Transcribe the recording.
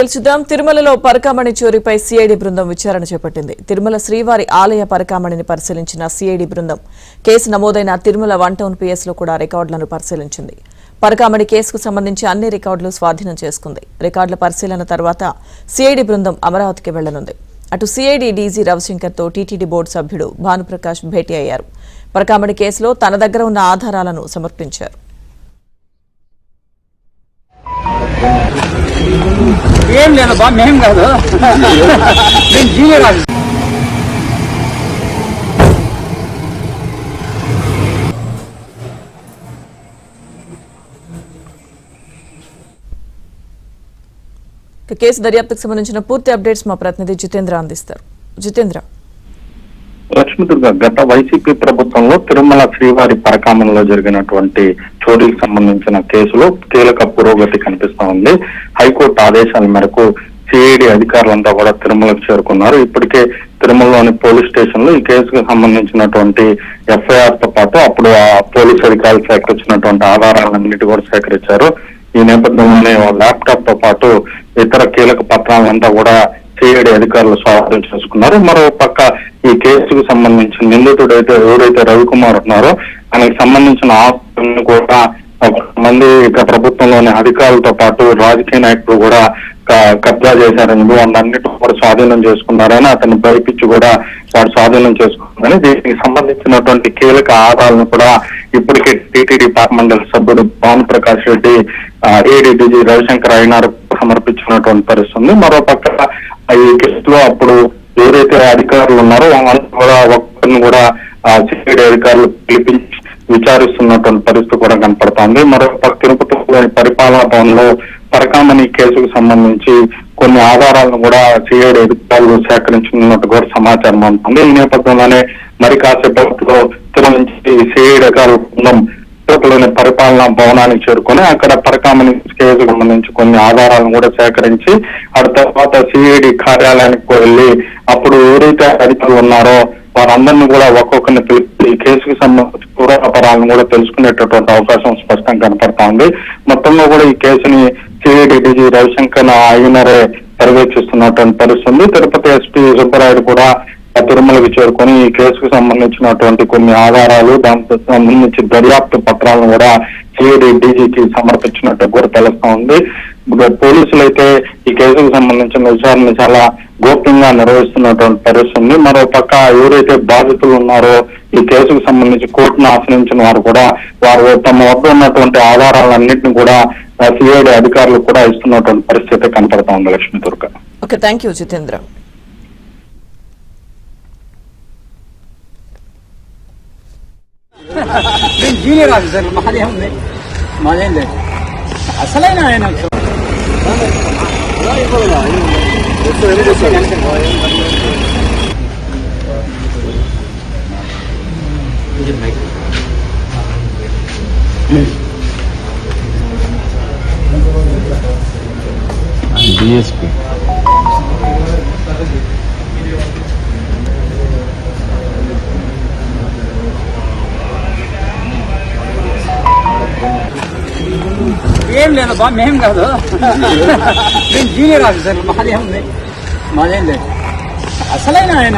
తెలుసుదాం. తిరుమలలో పరకామణి చోరీపై సిఐడి బృందం విచారణ చేపట్టింది. తిరుమల శ్రీవారి ఆలయ పరకామణిని పరిశీలించిన సిఐడి బృందం కేసు నమోదైన తిరుమల 1 టౌన్ పిఎస్లో కూడా రికార్డులను పరిశీలించింది. పరకామణి కేసుకు సంబంధించి అన్ని రికార్డులు స్వాధీనం చేసుకుంది. రికార్డుల పరిశీలన తర్వాత సిఐడి బృందం అమరావతికి వెళ్లనుంది. అటు సిఐడి డీజీ రవిశంకర్తో టీటీడీ బోర్డు సభ్యుడు భానుప్రకాష్ భేటీ అయ్యారు. పరకామణి కేసులో తన దగ్గర ఉన్న ఆధారాలను సమర్పించారు. ఏం లేదు బా, మేం కాదు, నేను జూనియర్ ఆఫీసర్. కేసు దర్యాప్తుకు సంబంధించిన పూర్తి అప్డేట్స్ మా ప్రతినిధి జితేంద్ర అందిస్తారు. జితేంద్ర. లక్ష్మీదుర్గ, గత వైసీపీ ప్రభుత్వంలో తిరుమల శ్రీవారి పరకామణిలో జరిగినటువంటి చోరీకి సంబంధించిన కేసులో కీలక పురోగతి కనిపిస్తా ఉంది. హైకోర్టు ఆదేశాల మేరకు సిఐడి అధికారులంతా కూడా తిరుమలకు చేరుకున్నారు. ఇప్పటికే తిరుమలలోని పోలీస్ స్టేషన్ లో ఈ కేసుకు సంబంధించినటువంటి ఎఫ్ఐఆర్ తో పాటు అప్పుడు ఆ పోలీస్ అధికారులు సేకరించినటువంటి ఆధారాలన్నిటి కూడా సేకరించారు. ఈ నేపథ్యంలోనే ల్యాప్టాప్ తో పాటు ఇతర కీలక పత్రాలంతా కూడా సిఐడి అధికారులు స్వాధీనం చేసుకున్నారు. మరో పక్క ఈ కేసుకు సంబంధించిన నిందితుడు ఎవరైతే రవికుమార్ ఉన్నారో ఆయనకు సంబంధించిన ఆస్తులను కూడా మంది ప్రభుత్వంలోని అధికారులతో పాటు రాజకీయ నాయకులు కూడా కబ్జా చేశారని వాళ్ళన్నిటి కూడా స్వాధీనం చేసుకున్నారని అతన్ని భయపించి కూడా వాడు స్వాధీనం చేసుకున్నారని దీనికి సంబంధించినటువంటి కీలక ఆధారాలను కూడా ఇప్పటికే టీటీడీ పార్లమెంటరీ సభ్యుడు భానుప్రకాష్ రెడ్డి ఏడీడీజీ రవిశంకర్ అయినారు సమర్పించినటువంటి పరిస్థితుంది. మరోపక్క ఈ కేసులో అప్పుడు ఎవరైతే అధికారులు ఉన్నారో వాళ్ళంతా కూడా ఒక్కరిని కూడా సిఐడి అధికారులు పిలిపించి విచారిస్తున్నటువంటి పరిస్థితి కూడా కనపడుతోంది. మరోపక్క తిరుపతిలోని పరిపాలనా భవన్ లో పరకామణి కేసుకు సంబంధించి కొన్ని ఆధారాలను కూడా సిఐడి అధికారులు సేకరించుకున్నట్టు కూడా సమాచారం అందుతుంది. ఈ నేపథ్యంలోనే మరి కాసేపట్లో తిరుమల నుంచి సిఐడి అధికారుల బృందం తిరుపతిలోని పరిపాలనా భవనానికి చేరుకొని అక్కడ పరకామణి కేసుకు సంబంధించి కొన్ని ఆధారాలను కూడా సేకరించి ఆ తర్వాత సిఐడి కార్యాలయానికి వెళ్లి అప్పుడు ఎవరైతే అధికారులు ఉన్నారో వారందరినీ కూడా ఒక్కొక్కరిని పిలిపి ఈ కేసుకు సంబంధించి పూర్వాపరాలను కూడా తెలుసుకునేటటువంటి అవకాశం స్పష్టంగా కనపడతా ఉంది. మొత్తంలో కూడా ఈ కేసుని సిఐడి డీజీ రవిశంకర్ అయ్యనరే పర్యవేక్షిస్తున్నటువంటి పరిస్థితుంది. తిరుపతి ఎస్పీ సుబ్బరాయుడు కూడా తిరుమలకి చేరుకొని ఈ కేసుకు సంబంధించినటువంటి కొన్ని ఆధారాలు దాంతో సంబంధించి దర్యాప్తు పత్రాలను కూడా సిఐడి డీజీకి సమర్పించినట్టు కూడా తెలుస్తా ఉంది. పోలీసులు అయితే ఈ కేసుకు సంబంధించిన విచారణ చాలా గోప్యంగా నిర్వహిస్తున్నటువంటి పరిస్థితుంది. మరో పక్క ఎవరైతే బాధితులు ఉన్నారో ఈ కేసుకు సంబంధించి కోర్టును ఆశ్రయించిన వారు కూడా వారు తమ వద్ద ఉన్నటువంటి ఆధారాలన్నింటినీ కూడా సిఐడి అధికారులు కూడా ఇస్తున్నటువంటి పరిస్థితి కనపడతా ఉంది. Lakshmi Durga. Okay, thank you Jitendra. నేను జూనియర్ ఆఫీసర్, మాదేం లేదు, మాదేం లేదు. అసలైన ఆయన డిఎస్పీ ఏం లేదు బా, మేం కాదు, నేను జూనియర్ ఆఫీసర్, మాదేం లేదు, మాదేం లేదు. అసలైన ఆయన